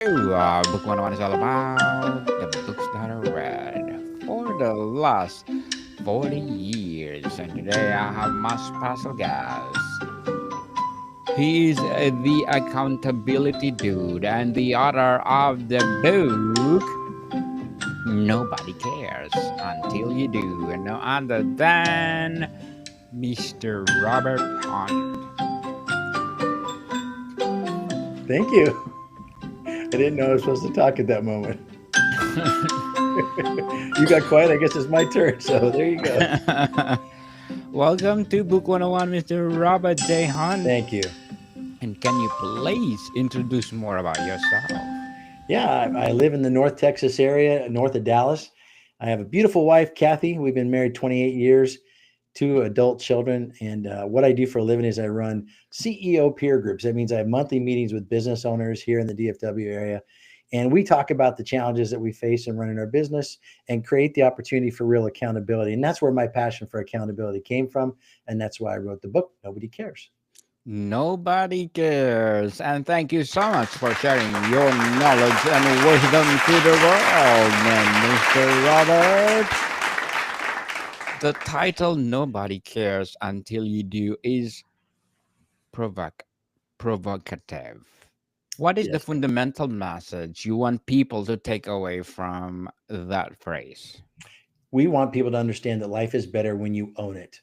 Book 101 is all about the books that are read for the last 40 years. And today I have my special guest. He is the accountability dude and the author of the book Nobody Cares Until You Do. And no other than Mr. Robert Hunt. Thank you. I didn't know I was supposed to talk at that moment. You got quiet. I guess it's my turn. So there you go. Welcome to Book 101, Mr. Robert J. Hunt. Thank you. And can you please introduce more about yourself? Yeah, I live in the North Texas area, north of Dallas. I have a beautiful wife, Kathy. We've been married 28 years, two adult children. And what I do for a living is I run CEO peer groups. That means I have monthly meetings with business owners here in the DFW area. And we talk about the challenges that we face in running our business and create the opportunity for real accountability. And that's where my passion for accountability came from. And that's why I wrote the book, Nobody Cares. Nobody cares. And thank you so much for sharing your knowledge and wisdom to the world, Mr. Robert. The title Nobody Cares Until You Do is provoc- provocative. What is the Yes. fundamental message you want people to take away from that phrase? We want people to understand that life is better when you own it.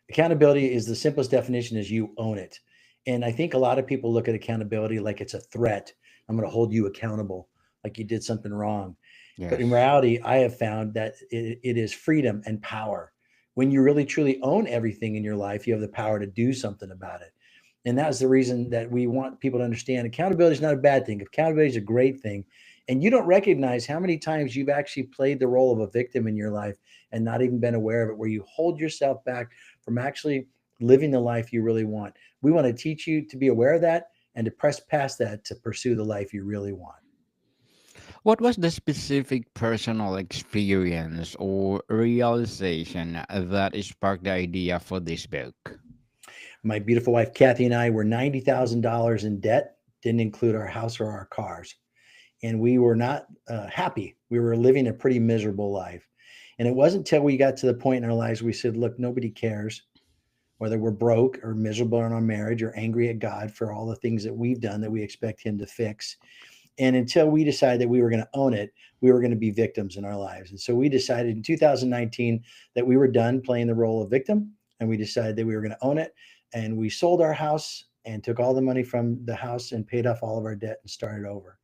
Accountability is the simplest definition is you own it. And I think a lot of people look at accountability like it's a threat. I'm going to hold you accountable like you did something wrong. But in Yes. reality, I have found that it is freedom and power. When you really truly own everything in your life, you have the power to do something about it. And that's the reason that we want people to understand accountability is not a bad thing. Accountability is a great thing. And you don't recognize how many times you've actually played the role of a victim in your life and not even been aware of it, where you hold yourself back from actually living the life you really want. We want to teach you to be aware of that and to press past that to pursue the life you really want. What was the specific personal experience or realization that sparked the idea for this book? My beautiful wife, Kathy, and I were $90,000 in debt, didn't include our house or our cars. And we were not happy. We were living a pretty miserable life. And it wasn't until we got to the point in our lives we said, look, nobody cares whether we're broke or miserable in our marriage or angry at God for all the things that we've done that we expect Him to fix. And until we decided that we were going to own it, we were going to be victims in our lives. And so we decided in 2019 that we were done playing the role of victim and we decided that we were going to own it. And we sold our house and took all the money from the house and paid off all of our debt and started over.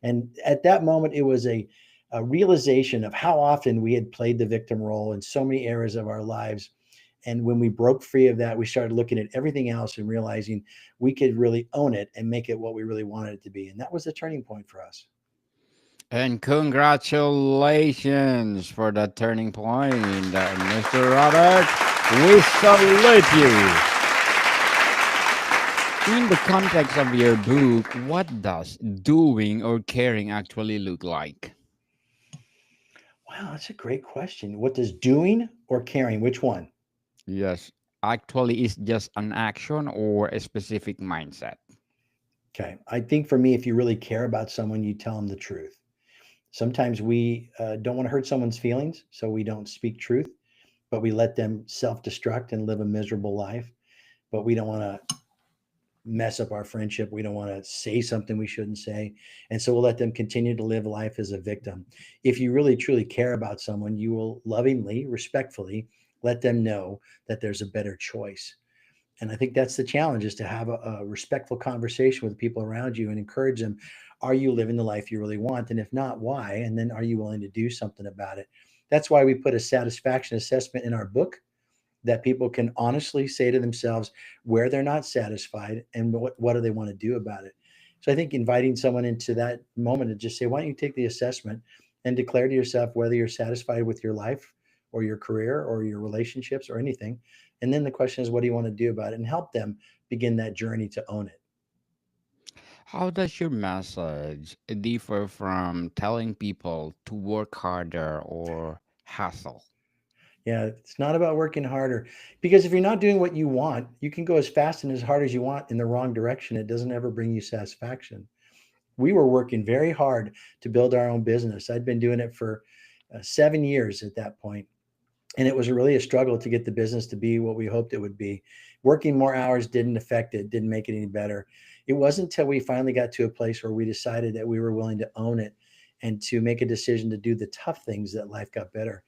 And at that moment, it was a realization of how often we had played the victim role in so many areas of our lives. And when we broke free of that, we started looking at everything else and realizing we could really own it and make it what we really wanted it to be. And that was the turning point for us. And congratulations for that turning point, Mr. Robert. We salute you. In the context of your book, what does doing or caring actually look like? Wow, that's a great question. What does doing or caring, which one? Yes, actually, is just an action or a specific mindset. Okay. I think for me, if you really care about someone, you tell them the truth. Sometimes we don't want to hurt someone's feelings, so we don't speak truth, but we let them self destruct and live a miserable life. But we don't want to mess up our friendship. We don't want to say something we shouldn't say. And so we'll let them continue to live life as a victim. If you really truly care about someone, you will lovingly, respectfully let them know that there's a better choice. And I think that's the challenge is to have a respectful conversation with people around you and encourage them. Are you living the life you really want? And if not, why? And then are you willing to do something about it? That's why we put a satisfaction assessment in our book that people can honestly say to themselves where they're not satisfied and what do they want to do about it. So I think inviting someone into that moment to just say, why don't you take the assessment and declare to yourself whether you're satisfied with your life or your career or your relationships or anything. And then the question is, what do you want to do about it? And help them begin that journey to own it. How does your message differ from telling people to work harder or hustle? Yeah, it's not about working harder because if you're not doing what you want, you can go as fast and as hard as you want in the wrong direction. It doesn't ever bring you satisfaction. We were working very hard to build our own business. I'd been doing it for 7 years at that point, and it was really a struggle to get the business to be what we hoped it would be. Working more hours didn't affect it, didn't make it any better. It wasn't until we finally got to a place where we decided that we were willing to own it and to make a decision to do the tough things that life got better.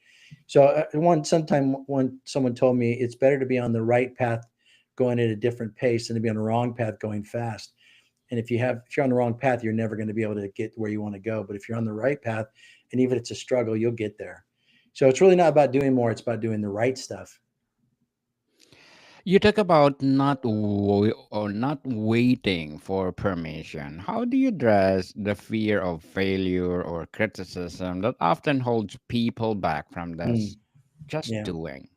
So one someone told me it's better to be on the right path going at a different pace than to be on the wrong path going fast. And if you're on the wrong path, you're never going to be able to get where you want to go. But if you're on the right path, and even if it's a struggle, you'll get there. So it's really not about doing more, it's about doing the right stuff. You talk about not waiting for permission. How do you address the fear of failure or criticism that often holds people back from this Mm, just yeah. doing?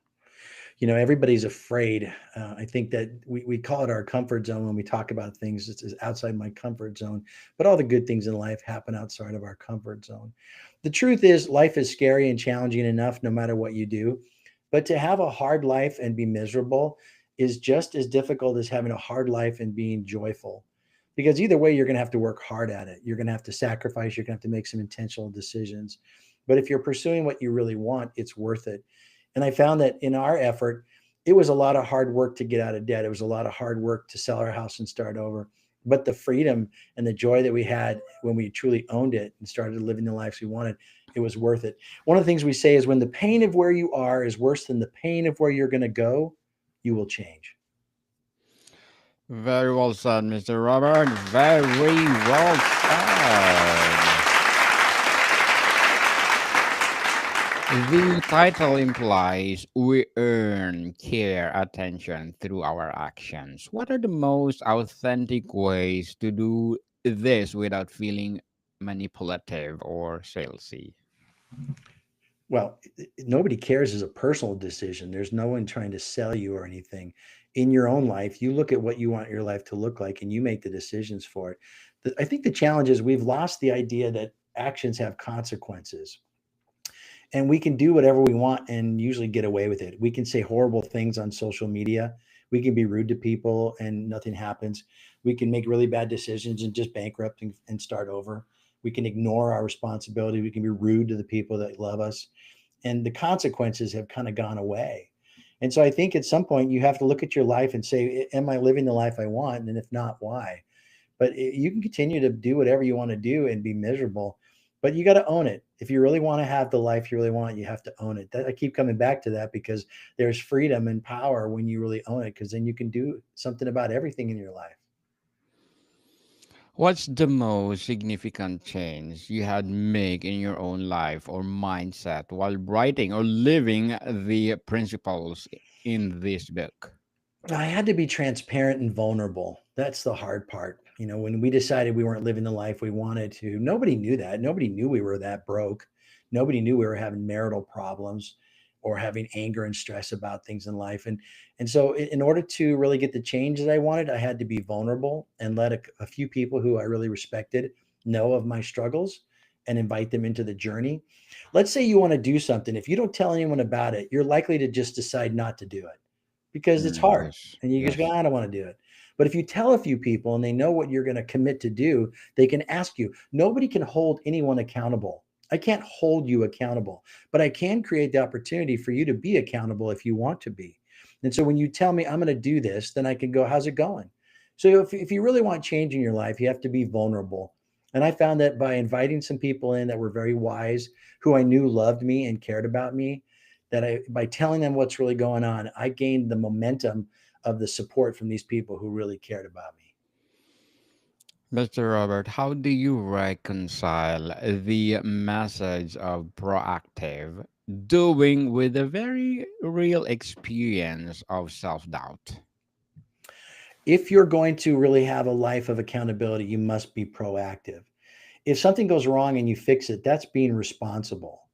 Everybody's afraid. I think that we call it our comfort zone when we talk about things. It's outside my comfort zone, but all the good things in life happen outside of our comfort zone. The truth is, life is scary and challenging enough no matter what you do. But to have a hard life and be miserable is just as difficult as having a hard life and being joyful. Because either way, you're going to have to work hard at it. You're going to have to sacrifice. You're going to have to make some intentional decisions. But if you're pursuing what you really want, it's worth it. And I found that in our effort, it was a lot of hard work to get out of debt. It was a lot of hard work to sell our house and start over. But the freedom and the joy that we had when we truly owned it and started living the lives we wanted, it was worth it. One of the things we say is when the pain of where you are is worse than the pain of where you're going to go, you will change. Very well said, Mr. Robert. Very well said. The title implies we earn care, attention through our actions. What are the most authentic ways to do this without feeling manipulative or salesy? Well, nobody cares as a personal decision. There's no one trying to sell you or anything. In your own life, you look at what you want your life to look like and you make the decisions for it. I think the challenge is we've lost the idea that actions have consequences and we can do whatever we want and usually get away with it. We can say horrible things on social media. We can be rude to people and nothing happens. We can make really bad decisions and just bankrupt and start over. We can ignore our responsibility. We can be rude to the people that love us. And the consequences have kind of gone away. And so I think at some point you have to look at your life and say, am I living the life I want? And if not, why? But you can continue to do whatever you want to do and be miserable, but you got to own it. If you really want to have the life you really want, you have to own it. I keep coming back to that because there's freedom and power when you really own it, because then you can do something about everything in your life. What's the most significant change you had make in your own life or mindset while writing or living the principles in this book? I had to be transparent and vulnerable. That's the hard part. When we decided we weren't living the life we wanted to, nobody knew that. Nobody knew we were that broke. Nobody knew we were having marital problems or having anger and stress about things in life. And so in order to really get the change that I wanted, I had to be vulnerable and let a few people who I really respected know of my struggles and invite them into the journey. Let's say you want to do something. If you don't tell anyone about it, you're likely to just decide not to do it because it's hard Yes, and you just go, yes. I don't want to do it. But if you tell a few people and they know what you're going to commit to do, they can ask you. Nobody can hold anyone accountable. I can't hold you accountable, but I can create the opportunity for you to be accountable if you want to be. And so when you tell me I'm going to do this, then I can go, how's it going? So if you really want change in your life, you have to be vulnerable. And I found that by inviting some people in that were very wise, who I knew loved me and cared about me, that by telling them what's really going on, I gained the momentum of the support from these people who really cared about me. Mr. Robert, how do you reconcile the message of proactive doing with a very real experience of self doubt? If you're going to really have a life of accountability, you must be proactive. If something goes wrong and you fix it, that's being responsible.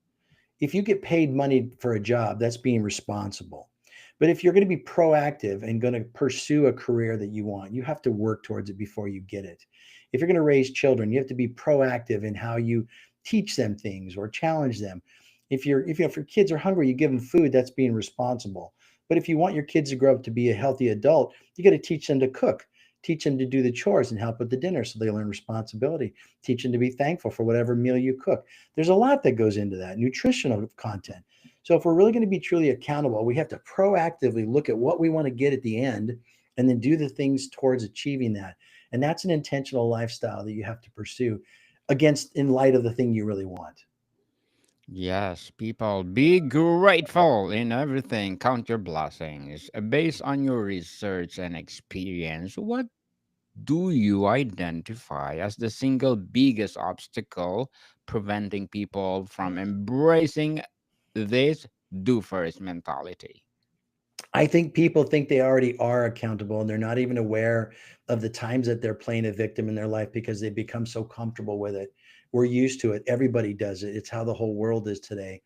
If you get paid money for a job, that's being responsible. But if you're going to be proactive and going to pursue a career that you want, you have to work towards it before you get it. If you're going to raise children, you have to be proactive in how you teach them things or challenge them. If your kids are hungry, you give them food, that's being responsible. But if you want your kids to grow up to be a healthy adult, you got to teach them to cook, Teach them to do the chores and help with the dinner so they learn responsibility. Teach them to be thankful for whatever meal you cook. There's a lot that goes into that nutritional content. So if we're really going to be truly accountable, we have to proactively look at what we want to get at the end and then do the things towards achieving that. And that's an intentional lifestyle that you have to pursue against in light of the thing you really want. Yes, people, be grateful in everything. Count your blessings. Based on your research and experience, what do you identify as the single biggest obstacle preventing people from embracing this do first mentality? I think people think they already are accountable and they're not even aware of the times that they're playing a victim in their life because they become so comfortable with it. We're used to it. Everybody does it. It's how the whole world is today.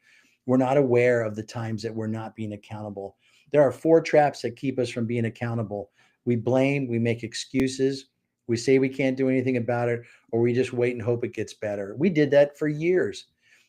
We're not aware of the times that we're not being accountable. There are four traps that keep us from being accountable. We blame, we make excuses, we say we can't do anything about it, or we just wait and hope it gets better. We did that for years.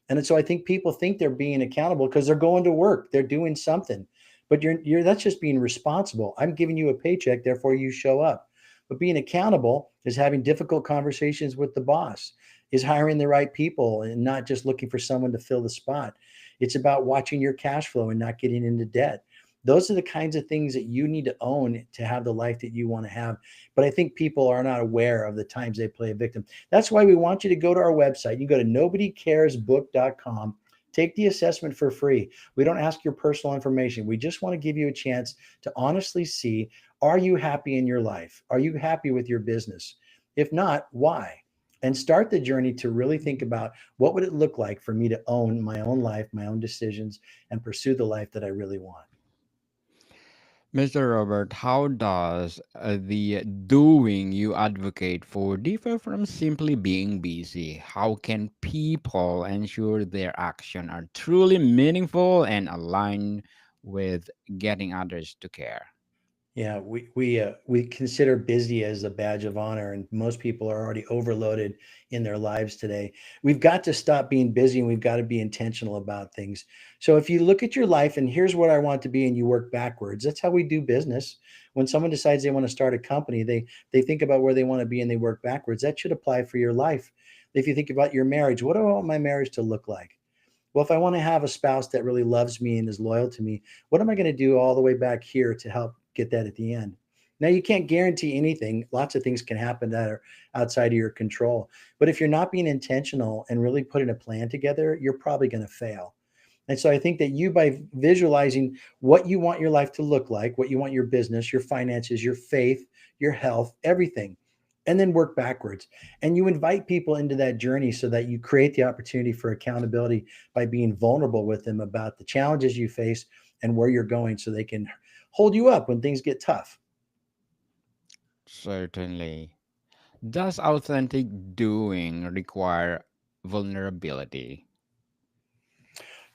And so I think people think they're being accountable because they're going to work, they're doing something. But you're that's just being responsible. I'm giving you a paycheck, therefore you show up. But being accountable is having difficult conversations with the boss, is hiring the right people and not just looking for someone to fill the spot. It's about watching your cash flow and not getting into debt. Those are the kinds of things that you need to own to have the life that you want to have. But I think people are not aware of the times they play a victim. That's why we want you to go to our website. You can go to nobodycaresbook.com. Take the assessment for free. We don't ask your personal information. We just want to give you a chance to honestly see, are you happy in your life? Are you happy with your business? If not, why? And start the journey to really think about what would it look like for me to own my own life, my own decisions, and pursue the life that I really want. Mr. Robert, how does the doing you advocate for differ from simply being busy? How can people ensure their action are truly meaningful and aligned with getting others to care? Yeah, we consider busy as a badge of honor, and most people are already overloaded in their lives today. We've got to stop being busy, and we've got to be intentional about things. So, if you look at your life and here's what I want to be, and you work backwards, that's how we do business. When someone decides they want to start a company, they think about where they want to be and they work backwards. That should apply for your life. If you think about your marriage, what do I want my marriage to look like? Well, if I want to have a spouse that really loves me and is loyal to me, what am I going to do all the way back here to help get that at the end? Now, you can't guarantee anything. Lots of things can happen that are outside of your control. But if you're not being intentional and really putting a plan together, you're probably going to fail. And so I think that you, by visualizing what you want your life to look like, what you want your business, your finances, your faith, your health, everything, and then work backwards. And you invite people into that journey so that you create the opportunity for accountability by being vulnerable with them about the challenges you face and where you're going so they can hold you up when things get tough. Certainly. Does authentic doing require vulnerability?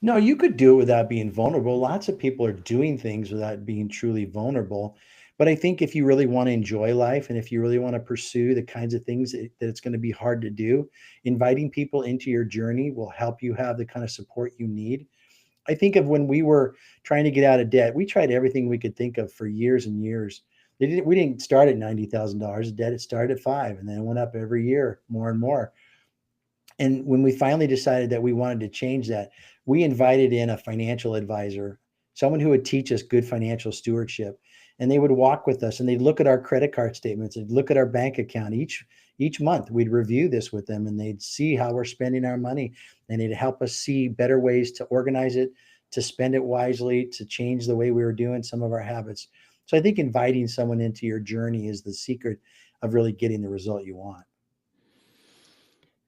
No, you could do it without being vulnerable. Lots of people are doing things without being truly vulnerable. But I think if you really want to enjoy life and if you really want to pursue the kinds of things that it's going to be hard to do, inviting people into your journey will help you have the kind of support you need. I think of when we were trying to get out of debt, we tried everything we could think of for years and years. We didn't start at $90,000 debt. It started at five and then it went up every year more and more. And when we finally decided that we wanted to change that, we invited in a financial advisor, someone who would teach us good financial stewardship. And they would walk with us and they'd look at our credit card statements, they'd look at our bank account each month. We'd review this with them and they'd see how we're spending our money and they'd help us see better ways to organize it, to spend it wisely, to change the way we were doing some of our habits. So I think inviting someone into your journey is the secret of really getting the result you want.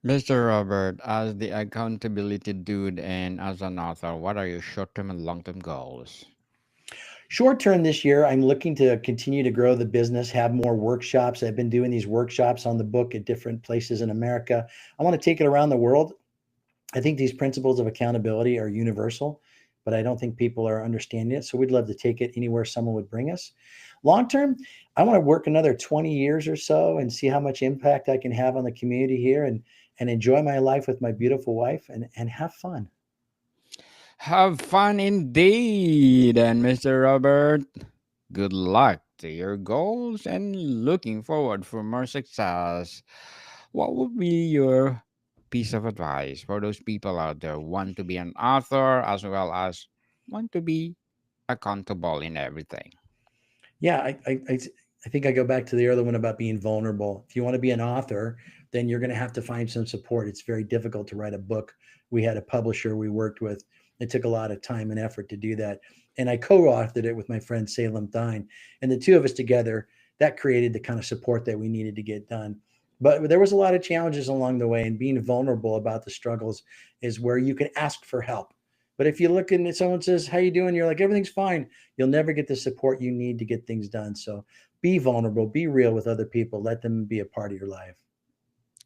Mr. Robert, as the accountability dude and as an author, what are your short term and long term goals? Short term this year, I'm looking to continue to grow the business, have more workshops. I've been doing these workshops on the book at different places in America. I want to take it around the world. I think these principles of accountability are universal, but I don't think people are understanding it. So we'd love to take it anywhere someone would bring us. Long term, I want to work another 20 years or so and see how much impact I can have on the community here and enjoy my life with my beautiful wife and have fun. Have fun indeed. And Mr. Robert, good luck to your goals and looking forward for more success, what would be your piece of advice for those people out there who want to be an author as well as want to be accountable in everything? Yeah, I think I go back to the other one about being vulnerable. If you want to be an author, then you're going to have to find some support. It's very difficult to write a book. We had a publisher we worked with. It took a lot of time and effort to do that. And I co-authored it with my friend Salem Thine. And the two of us together, that created the kind of support that we needed to get done. But there was a lot of challenges along the way, and being vulnerable about the struggles is where you can ask for help. But if you look and someone says, "How you doing?" You're like, "Everything's fine." You'll never get the support you need to get things done. So be vulnerable, be real with other people, let them be a part of your life.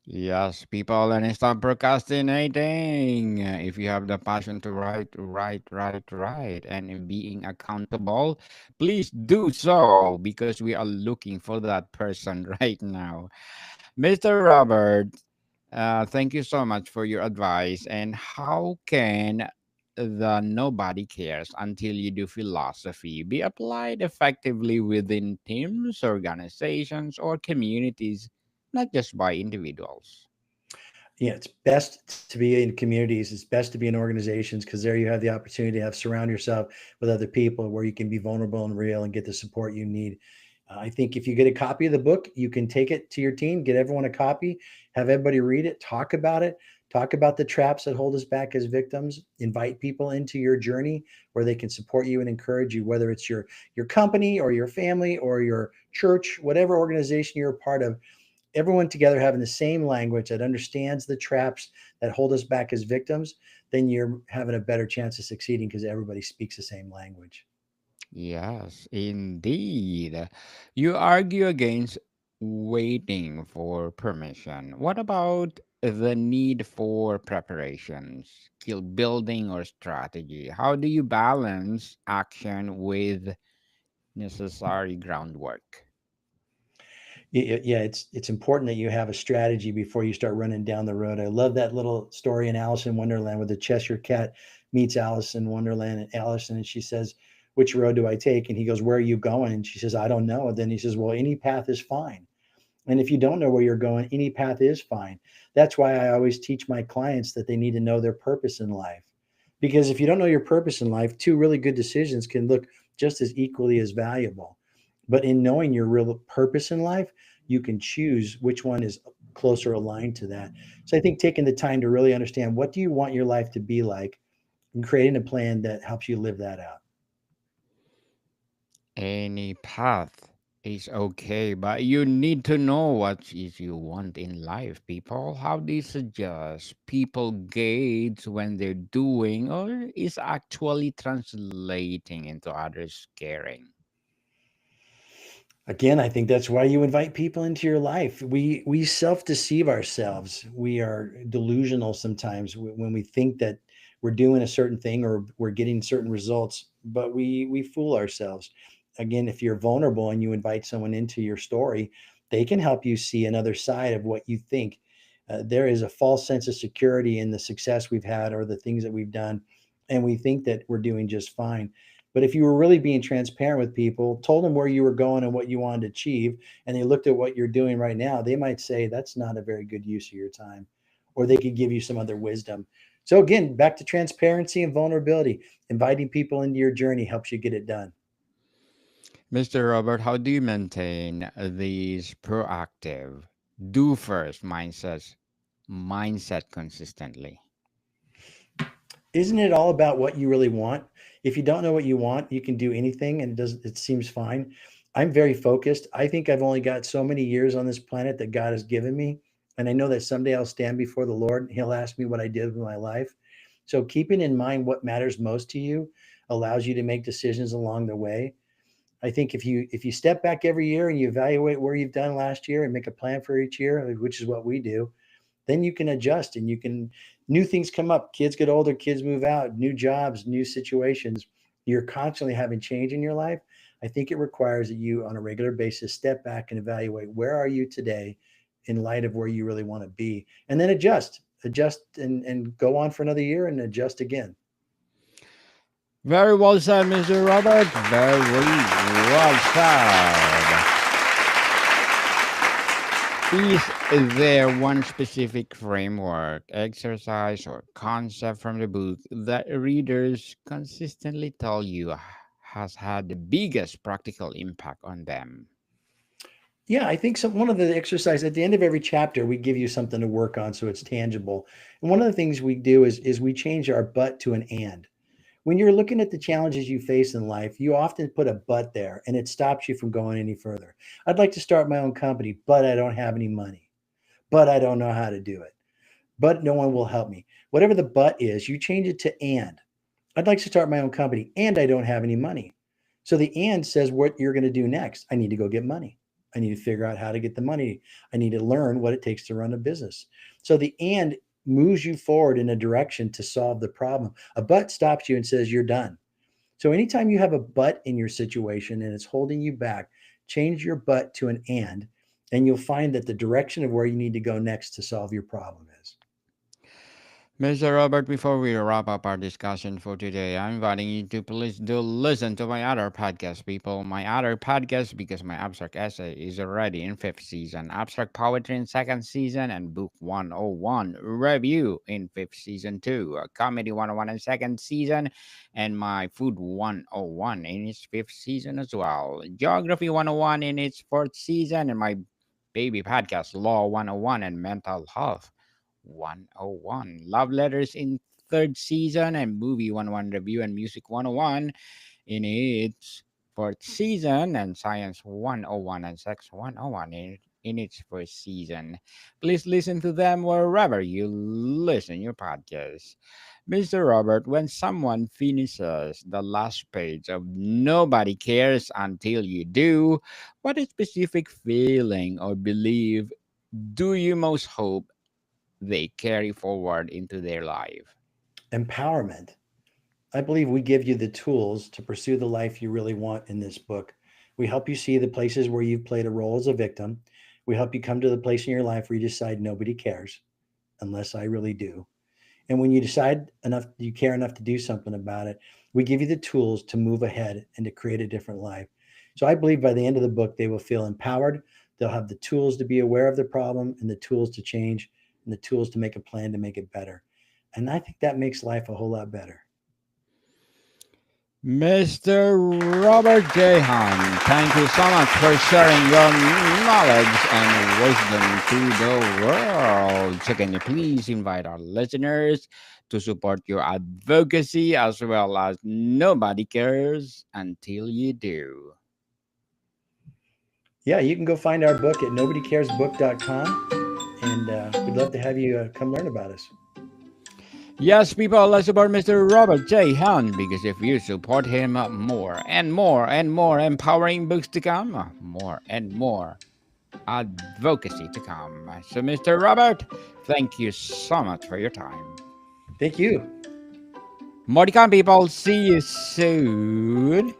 Yes, people, and stop procrastinating. If you have the passion to write, and in being accountable, please do so because we are looking for that person right now. Mr. Robert, thank you so much for your advice. And how can the nobody cares until you do philosophy be applied effectively within teams, organizations, or communities, not just by individuals? Yeah, it's best to be in communities. It's best to be in organizations because there you have the opportunity to have surround yourself with other people where you can be vulnerable and real and get the support you need. I think if you get a copy of the book, you can take it to your team, get everyone a copy, have everybody read it, talk about the traps that hold us back as victims, invite people into your journey where they can support you and encourage you, whether it's your company or your family or your church, whatever organization you're a part of. Everyone together having the same language that understands the traps that hold us back as victims, then you're having a better chance of succeeding because everybody speaks the same language. Yes, indeed. You argue against waiting for permission. What about the need for preparation, skill building, or strategy? How do you balance action with necessary groundwork? Yeah, it's important that you have a strategy before you start running down the road. I love that little story in Alice in Wonderland where the Cheshire Cat meets Alice in Wonderland and Alice, and she says, "Which road do I take?" And he goes, "Where are you going?" And she says, "I don't know." And then he says, "Well, any path is fine." And if you don't know where you're going, any path is fine. That's why I always teach my clients that they need to know their purpose in life. Because if you don't know your purpose in life, two really good decisions can look just as equally as valuable. But in knowing your real purpose in life, you can choose which one is closer aligned to that. So I think taking the time to really understand what do you want your life to be like and creating a plan that helps you live that out. Any path is okay, but you need to know what is you want in life, people. How do you suggest people gauge when they're doing or is actually translating into others caring? Again, I think that's why you invite people into your life. We self-deceive ourselves. We are delusional sometimes when we think that we're doing a certain thing or we're getting certain results, but we fool ourselves. Again, if you're vulnerable and you invite someone into your story, they can help you see another side of what you think. There is a false sense of security in the success we've had or the things that we've done, and we think that we're doing just fine. But if you were really being transparent with people, told them where you were going and what you wanted to achieve, and they looked at what you're doing right now, they might say that's not a very good use of your time, or they could give you some other wisdom. So, again, back to transparency and vulnerability. Inviting people into your journey helps you get it done. Mr. Robert, how do you maintain these proactive, do first mindset consistently? Isn't it all about what you really want? If you don't know what you want, you can do anything and it seems fine. I'm very focused. I think I've only got so many years on this planet that God has given me. And I know that someday I'll stand before the Lord and he'll ask me what I did with my life. So keeping in mind what matters most to you allows you to make decisions along the way. I think if you step back every year and you evaluate where you've done last year and make a plan for each year, which is what we do, then you can adjust and you can new things come up. Kids get older, kids move out, new jobs, new situations. You're constantly having change in your life. I think it requires that you on a regular basis step back and evaluate where are you today in light of where you really want to be and then adjust and go on for another year and adjust again. Very well said, Mr. Robert. Very well said. Is there one specific framework, exercise, or concept from the book that readers consistently tell you has had the biggest practical impact on them? Yeah, I think one of the exercise at the end of every chapter, we give you something to work on so it's tangible. And one of the things we do is we change our but to an and. When you're looking at the challenges you face in life, you often put a but there and it stops you from going any further. I'd like to start my own company, but I don't have any money. But I don't know how to do it. But no one will help me. Whatever the but is, you change it to and. I'd like to start my own company and I don't have any money. So the and says what you're going to do next. I need to go get money. I need to figure out how to get the money. I need to learn what it takes to run a business. So the and moves you forward in a direction to solve the problem. A but stops you and says you're done. So anytime you have a but in your situation and it's holding you back, change your but to an and you'll find that the direction of where you need to go next to solve your problem is. Mr. Robert, before we wrap up our discussion for today, I'm inviting you to please do listen to my other podcast, people. My other podcast, because my abstract essay is already in fifth season, abstract poetry in second season, and book 101 review in fifth season too, comedy 101 in second season, and my food 101 in its fifth season as well, geography 101 in its fourth season, and my baby podcast, law 101 and mental health 101. Love Letters in third season and Movie 101 Review and Music 101 in its fourth season and Science 101 and Sex 101 in its first season. Please listen to them wherever you listen your podcast. Mr. Robert, when someone finishes the last page of Nobody Cares Until You Do, what specific feeling or belief do you most hope they carry forward into their life? Empowerment. I believe we give you the tools to pursue the life you really want in this book. We help you see the places where you've played a role as a victim. We help you come to the place in your life where you decide nobody cares unless I really do. And when you decide enough, you care enough to do something about it, we give you the tools to move ahead and to create a different life. So I believe by the end of the book, they will feel empowered. They'll have the tools to be aware of the problem and the tools to change and the tools to make a plan to make it better. And I think that makes life a whole lot better. Mr. Robert J. Hahn, thank you so much for sharing your knowledge and wisdom to the world. So, can you please invite our listeners to support your advocacy as well as Nobody Cares Until You Do? Yeah, you can go find our book at nobodycaresbook.com. And we'd love to have you come learn about us. Yes, people, let's support Mr. Robert J. Hahn because if you support him, more and more and more empowering books to come, more and more advocacy to come. So, Mr. Robert, thank you so much for your time. Thank you. More to come, people. See you soon.